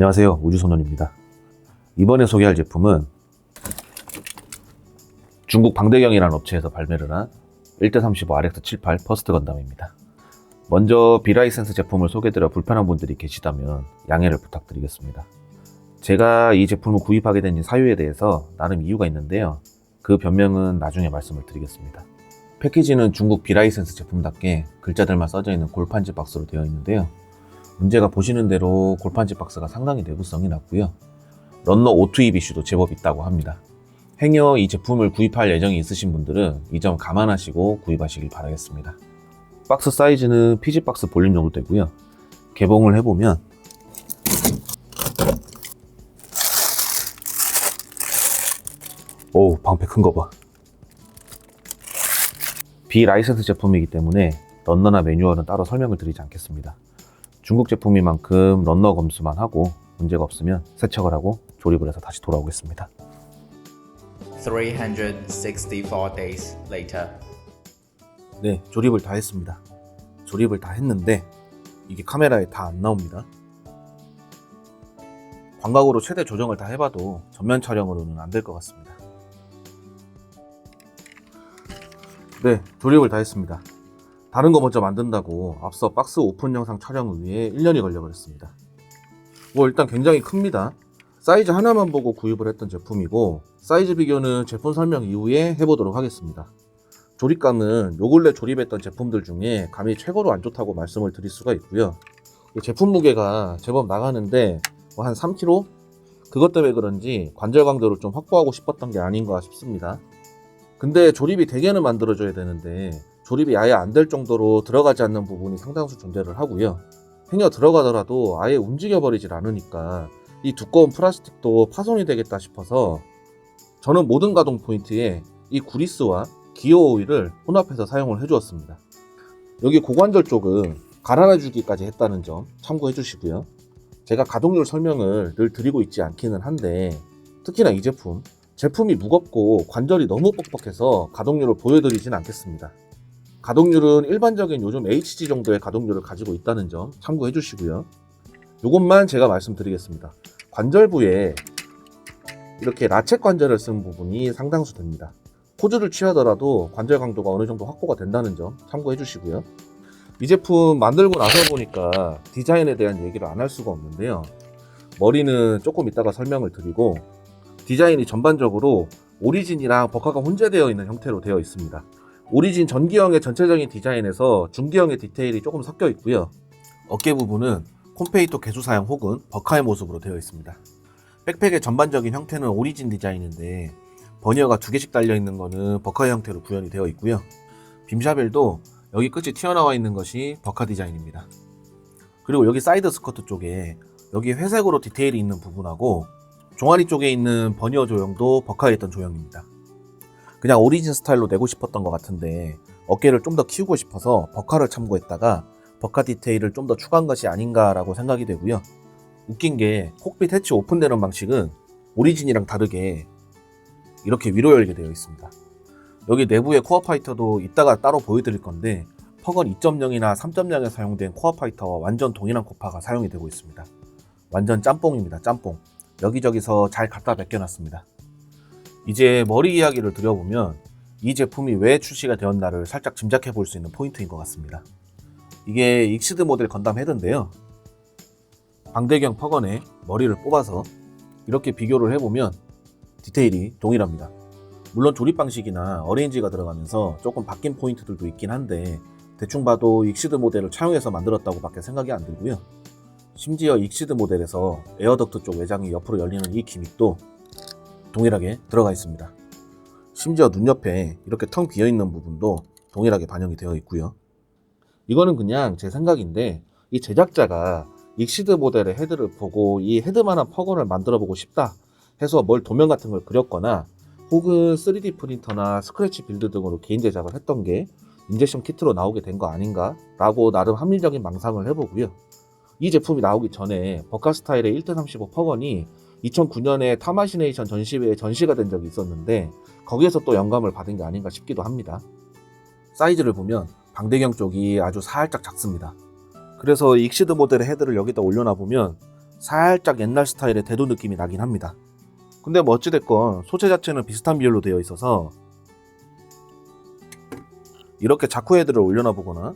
안녕하세요, 우주소년입니다. 이번에 소개할 제품은 중국 방대경이라는 업체에서 발매를 한 1:35 RX78 퍼스트 건담입니다. 먼저 비라이센스 제품을 소개드려 불편한 분들이 계시다면 양해를 부탁드리겠습니다. 제가 이 제품을 구입하게 된 사유에 대해서 나름 이유가 있는데요, 그 변명은 나중에 말씀을 드리겠습니다. 패키지는 중국 비라이센스 제품답게 글자들만 써져 있는 골판지 박스로 되어 있는데요, 문제가 보시는 대로 골판지 박스가 상당히 내구성이 낮고요, 런너 O2E 이슈도 제법 있다고 합니다. 행여 이 제품을 구입할 예정이 있으신 분들은 이 점 감안하시고 구입하시길 바라겠습니다. 박스 사이즈는 피지박스 볼륨 정도 되고요, 개봉을 해보면 오, 방패 큰 거 봐. 비라이센스 제품이기 때문에 런너나 매뉴얼은 따로 설명을 드리지 않겠습니다. 중국 제품인 만큼 런너 검수만 하고 문제가 없으면 세척을 하고 조립을 해서 다시 돌아오겠습니다. 364 days later. 네, 조립을 다 했습니다. 조립을 다 했는데 이게 카메라에 다 안 나옵니다. 광각으로 최대 조정을 다 해봐도 전면 촬영으로는 안 될 것 같습니다. 네, 조립을 다 했습니다. 다른 거 먼저 만든다고 앞서 박스 오픈 영상 촬영을 위해 1년이 걸려버렸습니다. 일단 굉장히 큽니다. 사이즈 하나만 보고 구입을 했던 제품이고, 사이즈 비교는 제품 설명 이후에 해보도록 하겠습니다. 조립감은 요 근래 조립했던 제품들 중에 감이 최고로 안 좋다고 말씀을 드릴 수가 있고요, 제품 무게가 제법 나가는데 한 3kg? 그것 때문에 그런지 관절 강도를 좀 확보하고 싶었던 게 아닌가 싶습니다. 근데 조립이 되게는 만들어줘야 되는데 조립이 아예 안 될 정도로 들어가지 않는 부분이 상당수 존재를 하고요, 행여 들어가더라도 아예 움직여버리질 않으니까 이 두꺼운 플라스틱도 파손이 되겠다 싶어서 저는 모든 가동 포인트에 이 구리스와 기어 오일을 혼합해서 사용을 해주었습니다. 여기 고관절 쪽은 갈아놔주기까지 했다는 점 참고해 주시고요. 제가 가동률 설명을 늘 드리고 있지 않기는 한데, 특히나 이 제품이 무겁고 관절이 너무 뻑뻑해서 가동률을 보여드리진 않겠습니다. 가동률은 일반적인 요즘 HG 정도의 가동률을 가지고 있다는 점 참고해 주시고요. 이것만 제가 말씀드리겠습니다. 관절부에 이렇게 라쳇 관절을 쓴 부분이 상당수 됩니다. 포즈를 취하더라도 관절 강도가 어느 정도 확보가 된다는 점 참고해 주시고요. 이 제품 만들고 나서 보니까 디자인에 대한 얘기를 안 할 수가 없는데요, 머리는 조금 이따가 설명을 드리고, 디자인이 전반적으로 오리진이랑 버카가 혼재되어 있는 형태로 되어 있습니다. 오리진 전기형의 전체적인 디자인에서 중기형의 디테일이 조금 섞여 있고요, 어깨 부분은 콤페이토 개수사양 혹은 버카의 모습으로 되어 있습니다. 백팩의 전반적인 형태는 오리진 디자인인데 버니어가 2개씩 달려있는 거는 버카 형태로 구현이 되어 있고요, 빔샤벨도 여기 끝이 튀어나와 있는 것이 버카 디자인입니다. 그리고 여기 사이드 스커트 쪽에 여기 회색으로 디테일이 있는 부분하고 종아리 쪽에 있는 버니어 조형도 버카에 있던 조형입니다. 그냥 오리진 스타일로 내고 싶었던 것 같은데 어깨를 좀 더 키우고 싶어서 버카를 참고했다가 버카 디테일을 좀 더 추가한 것이 아닌가라고 생각이 되고요. 웃긴 게 콕핏 해치 오픈되는 방식은 오리진이랑 다르게 이렇게 위로 열게 되어 있습니다. 여기 내부의 코어 파이터도 이따가 따로 보여드릴 건데 퍼건 2.0이나 3.0에 사용된 코어 파이터와 완전 동일한 코파가 사용이 되고 있습니다. 완전 짬뽕입니다. 짬뽕. 여기저기서 잘 갖다 벗겨놨습니다. 이제 머리 이야기를 드려보면 이 제품이 왜 출시가 되었나를 살짝 짐작해 볼 수 있는 포인트인 것 같습니다. 이게 익시드 모델 건담 헤드인데요, 방대경 퍼건에 머리를 뽑아서 이렇게 비교를 해보면 디테일이 동일합니다. 물론 조립 방식이나 어레인지가 들어가면서 조금 바뀐 포인트들도 있긴 한데 대충 봐도 익시드 모델을 차용해서 만들었다고 밖에 생각이 안 들고요, 심지어 익시드 모델에서 에어덕트 쪽 외장이 옆으로 열리는 이 기믹도 동일하게 들어가 있습니다. 심지어 눈 옆에 이렇게 텅 비어있는 부분도 동일하게 반영이 되어 있고요. 이거는 그냥 제 생각인데 이 제작자가 익시드 모델의 헤드를 보고 이 헤드만한 퍼건을 만들어 보고 싶다 해서 뭘 도면 같은 걸 그렸거나 혹은 3D 프린터나 스크래치 빌드 등으로 개인 제작을 했던 게 인젝션 키트로 나오게 된 거 아닌가 라고 나름 합리적인 망상을 해보고요. 이 제품이 나오기 전에 버카 스타일의 1:35 퍼건이 2009년에 타마시네이션 전시회에 전시가 된 적이 있었는데 거기에서 또 영감을 받은 게 아닌가 싶기도 합니다. 사이즈를 보면 방대경 쪽이 아주 살짝 작습니다. 그래서 익시드 모델의 헤드를 여기다 올려놔보면 살짝 옛날 스타일의 대도 느낌이 나긴 합니다. 근데 뭐 어찌됐건 소재 자체는 비슷한 비율로 되어 있어서 이렇게 자쿠 헤드를 올려놔보거나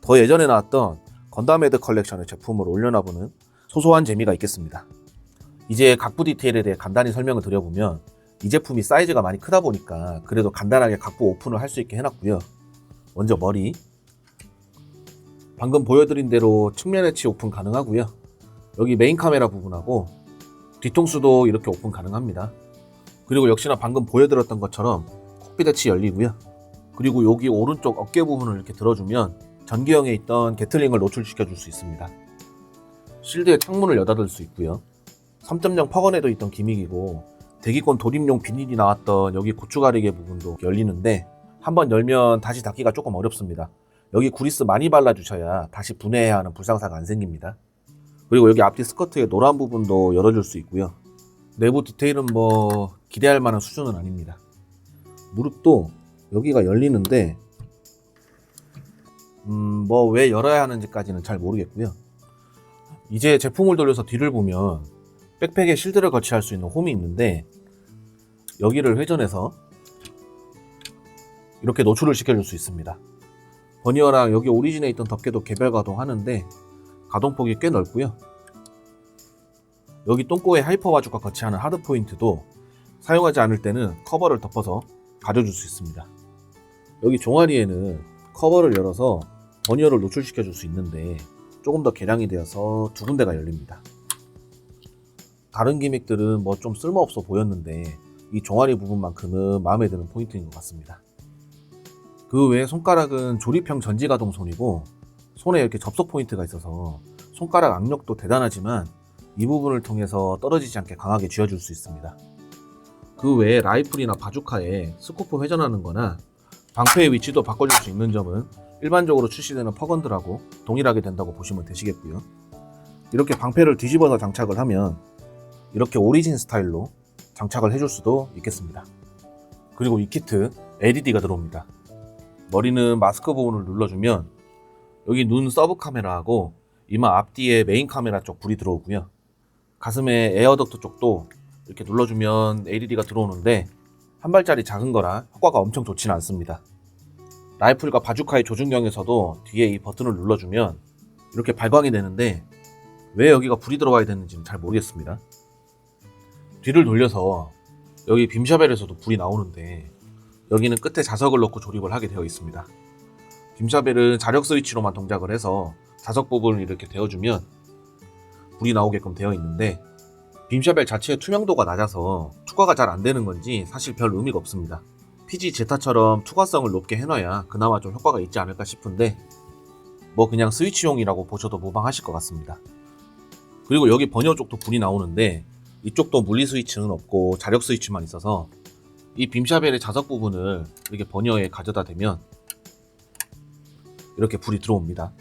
더 예전에 나왔던 건담 헤드 컬렉션의 제품을 올려놔보는 소소한 재미가 있겠습니다. 이제 각부 디테일에 대해 간단히 설명을 드려보면 이 제품이 사이즈가 많이 크다 보니까 그래도 간단하게 각부 오픈을 할 수 있게 해놨고요. 먼저 머리, 방금 보여드린 대로 측면 해치 오픈 가능하고요. 여기 메인 카메라 부분하고 뒤통수도 이렇게 오픈 가능합니다. 그리고 역시나 방금 보여드렸던 것처럼 콕핏 해치 열리고요. 그리고 여기 오른쪽 어깨 부분을 이렇게 들어주면 전기형에 있던 게틀링을 노출시켜 줄 수 있습니다. 실드에 창문을 여닫을 수 있고요. 3.0 퍼건에도 있던 기믹이고 대기권 돌입용 비닐이 나왔던 여기 고추 가리개 부분도 열리는데 한번 열면 다시 닫기가 조금 어렵습니다. 여기 구리스 많이 발라주셔야 다시 분해해야 하는 불상사가 안 생깁니다. 그리고 여기 앞뒤 스커트의 노란 부분도 열어줄 수 있고요. 내부 디테일은 뭐 기대할 만한 수준은 아닙니다. 무릎도 여기가 열리는데 뭐 왜 열어야 하는지까지는 잘 모르겠고요. 이제 제품을 돌려서 뒤를 보면 백팩에 실드를 거치할 수 있는 홈이 있는데 여기를 회전해서 이렇게 노출을 시켜줄 수 있습니다. 버니어랑 여기 오리진에 있던 덮개도 개별 가동하는데 가동폭이 꽤 넓고요. 여기 똥꼬에 하이퍼 바주카 거치하는 하드 포인트도 사용하지 않을 때는 커버를 덮어서 가려줄 수 있습니다. 여기 종아리에는 커버를 열어서 버니어를 노출시켜 줄 수 있는데 조금 더 개량이 되어서 두 군데가 열립니다. 다른 기믹들은 뭐 좀 쓸모없어 보였는데 이 종아리 부분만큼은 마음에 드는 포인트인 것 같습니다. 그 외에 손가락은 조립형 전지가동 손이고 손에 이렇게 접속 포인트가 있어서 손가락 악력도 대단하지만 이 부분을 통해서 떨어지지 않게 강하게 쥐어줄 수 있습니다. 그 외에 라이플이나 바주카에 스코프 회전하는 거나 방패의 위치도 바꿔줄 수 있는 점은 일반적으로 출시되는 퍼건들하고 동일하게 된다고 보시면 되시겠고요. 이렇게 방패를 뒤집어서 장착을 하면 이렇게 오리진 스타일로 장착을 해줄 수도 있겠습니다. 그리고 이 키트 LED가 들어옵니다. 머리는 마스크 부분을 눌러주면 여기 눈 서브 카메라하고 이마 앞뒤에 메인 카메라 쪽 불이 들어오고요. 가슴에 에어덕트 쪽도 이렇게 눌러주면 LED가 들어오는데 한 발짜리 작은 거라 효과가 엄청 좋지는 않습니다. 라이플과 바주카의 조준경에서도 뒤에 이 버튼을 눌러주면 이렇게 발광이 되는데 왜 여기가 불이 들어와야 되는지는 잘 모르겠습니다. 뒤를 돌려서 여기 빔샤벨에서도 불이 나오는데 여기는 끝에 자석을 넣고 조립을 하게 되어 있습니다. 빔샤벨은 자력 스위치로만 동작을 해서 자석 부분을 이렇게 대어주면 불이 나오게끔 되어 있는데 빔샤벨 자체의 투명도가 낮아서 투과가 잘 안되는 건지 사실 별 의미가 없습니다. PG 제타처럼 투과성을 높게 해놔야 그나마 좀 효과가 있지 않을까 싶은데 뭐 그냥 스위치용이라고 보셔도 무방하실 것 같습니다. 그리고 여기 버니어 쪽도 불이 나오는데 이쪽도 물리 스위치는 없고 자력 스위치만 있어서 이 빔샤벨의 자석 부분을 이렇게 버니어에 가져다 대면 이렇게 불이 들어옵니다.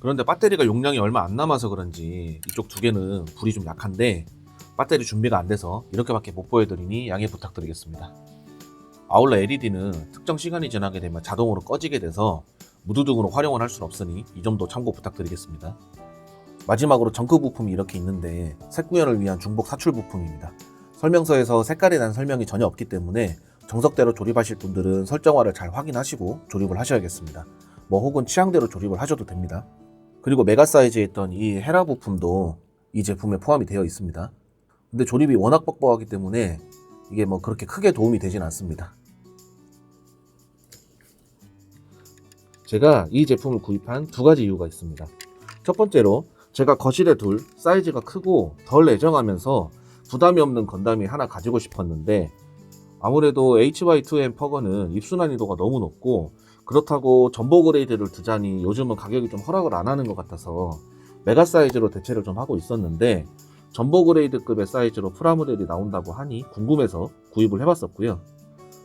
그런데 배터리가 용량이 얼마 안 남아서 그런지 이쪽 두 개는 불이 좀 약한데 배터리 준비가 안 돼서 이렇게밖에 못 보여드리니 양해 부탁드리겠습니다. 아울러 LED는 특정 시간이 지나게 되면 자동으로 꺼지게 돼서 무드 등으로 활용을 할 수는 없으니 이 점도 참고 부탁드리겠습니다. 마지막으로 정크 부품이 이렇게 있는데 색 구현을 위한 중복 사출 부품입니다. 설명서에서 색깔에 대한 설명이 전혀 없기 때문에 정석대로 조립하실 분들은 설정화를 잘 확인하시고 조립을 하셔야겠습니다. 뭐 혹은 취향대로 조립을 하셔도 됩니다. 그리고 메가 사이즈에 있던 이 헤라 부품도 이 제품에 포함이 되어 있습니다. 근데 조립이 워낙 뻑뻑하기 때문에 이게 뭐 그렇게 크게 도움이 되진 않습니다. 제가 이 제품을 구입한 두 가지 이유가 있습니다. 첫 번째로 제가 거실에 둘 사이즈가 크고 덜 애정하면서 부담이 없는 건담이 하나 가지고 싶었는데 아무래도 HY2M 퍼건은 입수 난이도가 너무 높고 그렇다고 전보 그레이드를 두자니 요즘은 가격이 좀 허락을 안 하는 것 같아서 메가 사이즈로 대체를 좀 하고 있었는데 전보 그레이드급의 사이즈로 프라모델이 나온다고 하니 궁금해서 구입을 해봤었고요.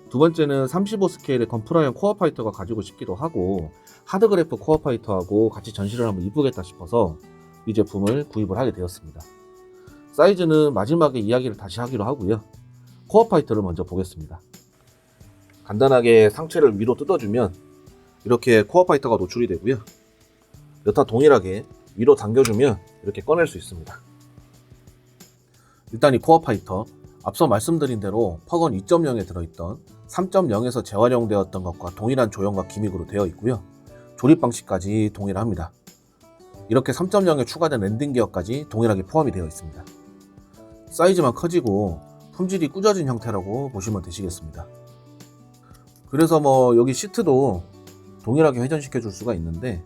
두 번째는 35 스케일의 건프라형 코어 파이터가 가지고 싶기도 하고 하드그래프 코어 파이터하고 같이 전시를 하면 이쁘겠다 싶어서 이 제품을 구입을 하게 되었습니다. 사이즈는 마지막에 이야기를 다시 하기로 하고요. 코어 파이터를 먼저 보겠습니다. 간단하게 상체를 위로 뜯어주면 이렇게 코어 파이터가 노출이 되고요. 여타 동일하게 위로 당겨주면 이렇게 꺼낼 수 있습니다. 일단 이 코어 파이터, 앞서 말씀드린 대로 퍽은 2.0에 들어있던 3.0에서 재활용되었던 것과 동일한 조형과 기믹으로 되어 있고요. 조립 방식까지 동일합니다. 이렇게 3.0에 추가된 랜딩 기어까지 동일하게 포함이 되어 있습니다. 사이즈만 커지고 품질이 꾸겨진 형태라고 보시면 되시겠습니다. 그래서 여기 시트도 동일하게 회전시켜 줄 수가 있는데,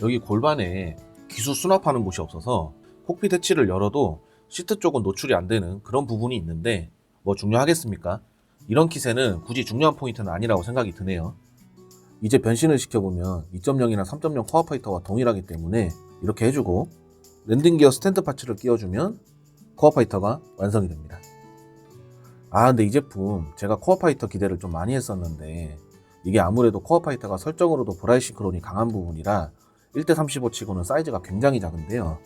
여기 골반에 기수 수납하는 곳이 없어서 콕핏 해치를 열어도 시트 쪽은 노출이 안 되는 그런 부분이 있는데, 중요하겠습니까? 이런 킷에는 굳이 중요한 포인트는 아니라고 생각이 드네요. 이제 변신을 시켜보면 2.0이나 3.0 코어 파이터와 동일하기 때문에 이렇게 해주고, 랜딩 기어 스탠드 파츠를 끼워주면 코어 파이터가 완성이 됩니다. 근데 이 제품 제가 코어 파이터 기대를 좀 많이 했었는데, 이게 아무래도 코어 파이터가 설정으로도 브라이싱크론이 강한 부분이라 1대35 치고는 사이즈가 굉장히 작은데요.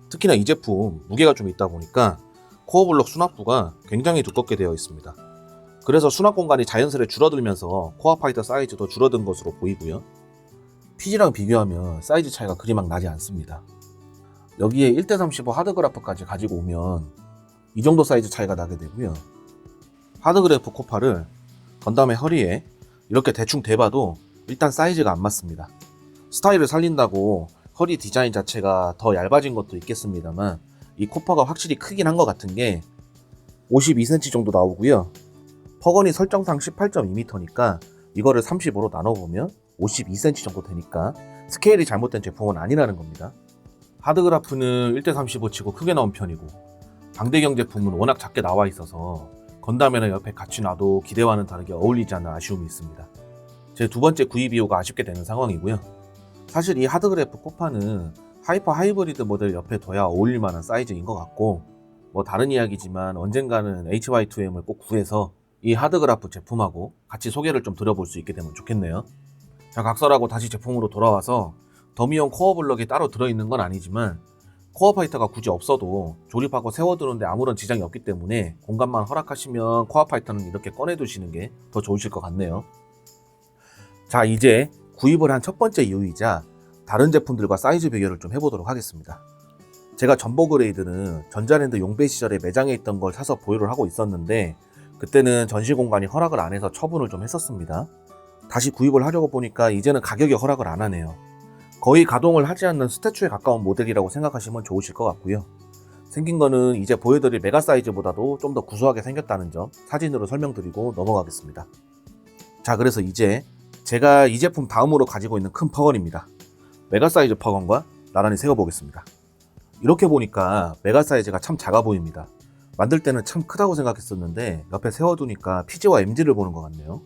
특히나 이 제품 무게가 좀 있다 보니까 코어 블록 수납부가 굉장히 두껍게 되어 있습니다. 그래서 수납 공간이 자연스레 줄어들면서 코어 파이터 사이즈도 줄어든 것으로 보이고요. PG랑 비교하면 사이즈 차이가 그리 막 나지 않습니다. 여기에 1대35 하드그래프까지 가지고 오면 이 정도 사이즈 차이가 나게 되고요. 하드그래프 코파를 건담의 허리에 이렇게 대충 대봐도 일단 사이즈가 안 맞습니다. 스타일을 살린다고 허리 디자인 자체가 더 얇아진 것도 있겠습니다만, 이 코파가 확실히 크긴 한 것 같은 게 52cm 정도 나오고요. 퍼건이 설정상 18.2m니까 이거를 35로 나눠보면 52cm 정도 되니까 스케일이 잘못된 제품은 아니라는 겁니다. 하드그래프는 1대35 치고 크게 나온 편이고, 방대경 제품은 워낙 작게 나와 있어서 건담에는 옆에 같이 놔도 기대와는 다르게 어울리지 않는 아쉬움이 있습니다. 제 두 번째 구입 이유가 아쉽게 되는 상황이고요. 사실 이 하드그래프 코파는 하이퍼 하이브리드 모델 옆에 둬야 어울릴 만한 사이즈인 것 같고, 다른 이야기지만 언젠가는 HY2M을 꼭 구해서 이 하드그래프 제품하고 같이 소개를 좀 드려볼 수 있게 되면 좋겠네요. 자, 각설하고 다시 제품으로 돌아와서 더미용 코어 블럭이 따로 들어있는 건 아니지만, 코어 파이터가 굳이 없어도 조립하고 세워두는데 아무런 지장이 없기 때문에 공간만 허락하시면 코어 파이터는 이렇게 꺼내두시는 게 더 좋으실 것 같네요. 자, 이제 구입을 한 첫 번째 이유이자 다른 제품들과 사이즈 비교를 좀 해보도록 하겠습니다. 제가 전보그레이드는 전자랜드 용배 시절에 매장에 있던 걸 사서 보유를 하고 있었는데, 그때는 전시 공간이 허락을 안 해서 처분을 좀 했었습니다. 다시 구입을 하려고 보니까 이제는 가격이 허락을 안 하네요. 거의 가동을 하지 않는 스태츄에 가까운 모델이라고 생각하시면 좋으실 것 같고요. 생긴 거는 이제 보여드릴 메가 사이즈보다도 좀 더 구수하게 생겼다는 점 사진으로 설명드리고 넘어가겠습니다. 자, 그래서 이제 제가 이 제품 다음으로 가지고 있는 큰 퍼건입니다. 메가 사이즈 퍼건과 나란히 세워보겠습니다. 이렇게 보니까 메가 사이즈가 참 작아 보입니다. 만들 때는 참 크다고 생각했었는데 옆에 세워두니까 PG와 MG를 보는 것 같네요.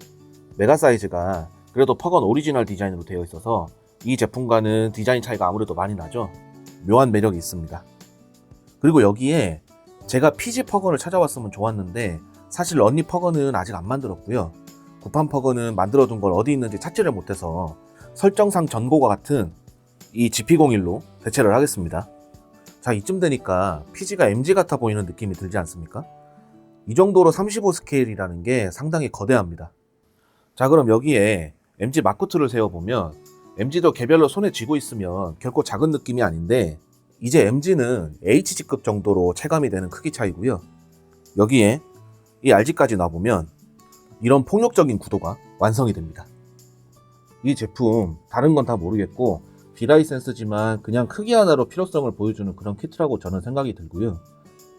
메가 사이즈가 그래도 퍼건 오리지널 디자인으로 되어 있어서 이 제품과는 디자인 차이가 아무래도 많이 나죠. 묘한 매력이 있습니다. 그리고 여기에 제가 PG 퍼건을 찾아왔으면 좋았는데, 사실 런니 퍼건은 아직 안 만들었고요. 구판 퍼건은 만들어둔 걸 어디 있는지 찾지를 못해서 설정상 전고가 같은 이 GP01로 대체를 하겠습니다. 자, 이쯤 되니까 PG가 MG 같아 보이는 느낌이 들지 않습니까? 이 정도로 35 스케일이라는 게 상당히 거대합니다. 자, 그럼 여기에 MG 마크2를 세워보면 MG도 개별로 손에 쥐고 있으면 결코 작은 느낌이 아닌데, 이제 MG는 HG급 정도로 체감이 되는 크기 차이고요. 여기에 이 RG까지 놔보면 이런 폭력적인 구도가 완성이 됩니다. 이 제품 다른 건 다 모르겠고 비라이센스지만 그냥 크기 하나로 필요성을 보여주는 그런 키트라고 저는 생각이 들고요.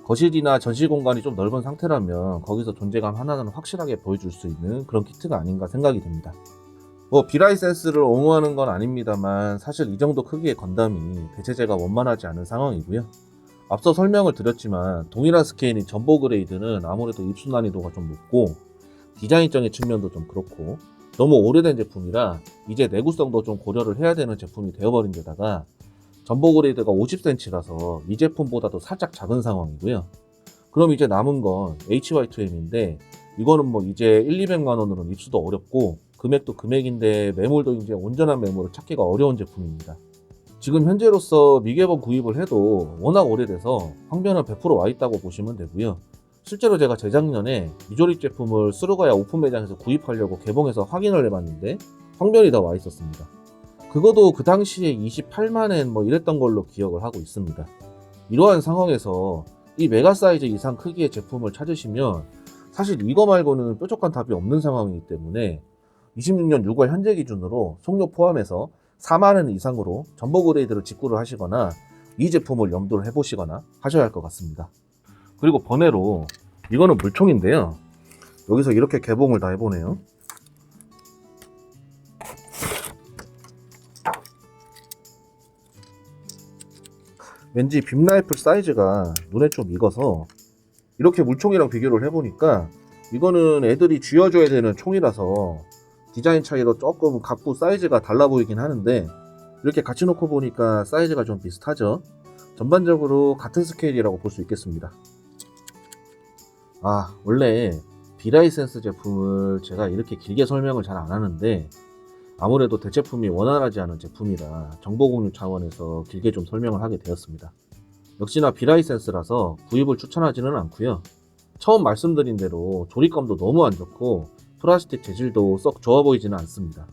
거실이나 전시 공간이 좀 넓은 상태라면 거기서 존재감 하나는 확실하게 보여줄 수 있는 그런 키트가 아닌가 생각이 듭니다. 비라이센스를 옹호하는 건 아닙니다만, 사실 이 정도 크기의 건담이 대체제가 원만하지 않은 상황이고요. 앞서 설명을 드렸지만 동일한 스케일인 전보그레이드는 아무래도 입수 난이도가 좀 높고 디자인적인 측면도 좀 그렇고 너무 오래된 제품이라 이제 내구성도 좀 고려를 해야 되는 제품이 되어버린 데다가 전보그레이드가 50cm라서 이 제품보다도 살짝 작은 상황이고요. 그럼 이제 남은 건 HY2M인데, 이거는 이제 1,200만원으로는 입수도 어렵고 금액도 금액인데 매물도 이제 온전한 매물을 찾기가 어려운 제품입니다. 지금 현재로서 미개봉 구입을 해도 워낙 오래돼서 황변은 100% 와있다고 보시면 되고요. 실제로 제가 재작년에 미조립 제품을 스루가야 오픈 매장에서 구입하려고 개봉해서 확인을 해봤는데 황변이 다 와있었습니다. 그거도 그 당시에 28만엔 뭐 이랬던 걸로 기억을 하고 있습니다. 이러한 상황에서 이 메가 사이즈 이상 크기의 제품을 찾으시면 사실 이거 말고는 뾰족한 답이 없는 상황이기 때문에 26년 6월 현재 기준으로 송료 포함해서 4만원 이상으로 전보 그레이드를 직구를 하시거나 이 제품을 염두를 해보시거나 하셔야 할 것 같습니다. 그리고 번외로 이거는 물총인데요. 여기서 이렇게 개봉을 다 해보네요. 왠지 빔라이플 사이즈가 눈에 좀 익어서 이렇게 물총이랑 비교를 해보니까 이거는 애들이 쥐어줘야 되는 총이라서 디자인 차이로 조금 각부 사이즈가 달라 보이긴 하는데 이렇게 같이 놓고 보니까 사이즈가 좀 비슷하죠. 전반적으로 같은 스케일이라고 볼 수 있겠습니다. 원래 비라이센스 제품을 제가 이렇게 길게 설명을 잘 안 하는데 아무래도 대체품이 원활하지 않은 제품이라 정보 공유 차원에서 길게 좀 설명을 하게 되었습니다. 역시나 비라이센스라서 구입을 추천하지는 않고요. 처음 말씀드린 대로 조립감도 너무 안 좋고 플라스틱 재질도 썩 좋아 보이지는 않습니다.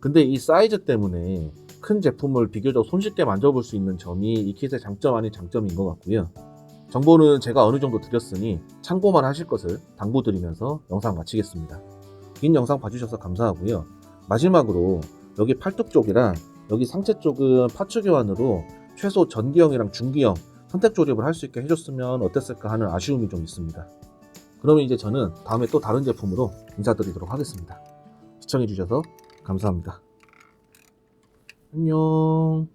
근데 이 사이즈 때문에 큰 제품을 비교적 손쉽게 만져볼 수 있는 점이 이 킷의 장점 아닌 장점인 것 같고요. 정보는 제가 어느 정도 드렸으니 참고만 하실 것을 당부드리면서 영상 마치겠습니다. 긴 영상 봐주셔서 감사하고요. 마지막으로 여기 팔뚝 쪽이랑 여기 상체 쪽은 파츠 교환으로 최소 전기형이랑 중기형 선택 조립을 할 수 있게 해줬으면 어땠을까 하는 아쉬움이 좀 있습니다. 그러면 이제 저는 다음에 또 다른 제품으로 인사드리도록 하겠습니다. 시청해주셔서 감사합니다. 안녕.